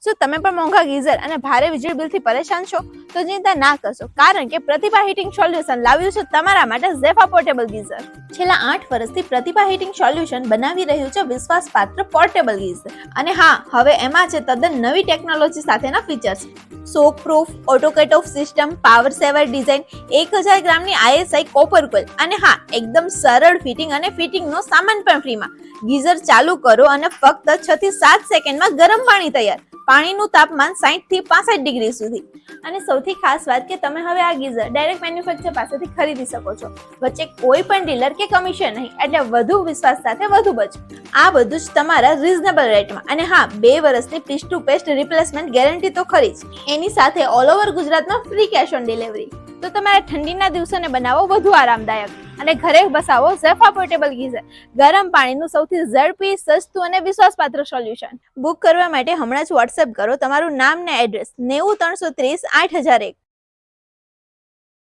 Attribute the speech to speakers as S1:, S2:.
S1: જો તમે પણ મોંઘા ગીઝર અને ભારે વીજળી બિલથી પરેશાન છો તો ચિંતા ના કરશો, કારણ કે પ્રતિભા હીટિંગ સોલ્યુશન લાવ્યું છે તમારા માટે ઝેફા પોર્ટેબલ ગીઝર. છેલ્લા 8 વર્ષથી પ્રતિભા હીટિંગ સોલ્યુશન બનાવી રહ્યું છે વિશ્વાસપાત્ર પોર્ટેબલ ગીઝર. અને હા, હવે એમાં છે તદ્દન નવી ટેકનોલોજી સાથેના features. Shock proof, auto cut off system, power saver design, 1000 ગ્રામની ISI કોપર કોઇલ અને હા, એકદમ સરળ ફિટિંગ અને ફિટિંગનો સામાન પણ ફ્રીમાં. ગીઝર ચાલુ કરો અને ફક્ત 6 થી 7 સેકન્ડમાં ગરમ પાણી તૈયાર. પાણીનું તાપમાન 60 થી 65 ડિગ્રી સુધી. અને સૌથી ખાસ વાત કે તમે હવે આ ગીઝર ડાયરેક્ટ મેન્યુફેક્ચર પાસેથી ખરીદી શકો છો. વચ્ચે કોઈ પણ ડીલર કે કમિશન નહીં, એટલે વધુ વિશ્વાસ સાથે વધુ બચત. આ બધું જ તમારા રીઝનેબલ રેટમાં. અને હા, 2 વર્ષની piece to piece replacement guarantee તો ખરી જ. એની સાથે ઓલ ઓવર ગુજરાતમાં ફ્રી કેશ ઓન ડિલિવરી. તો તમારા ઠંડીના દિવસોને બનાવો વધુ આરામદાયક અને ઘરે બસાવો ઝેફા પોર્ટેબલ ગીઝર. ગરમ પાણીનું સૌથી ઝડપી, સસ્તું અને વિશ્વાસપાત્ર સોલ્યુશન. બુક કરવા માટે હમણાં જ WhatsApp કરો તમારું નામ ને એડ્રેસ 90330 8001.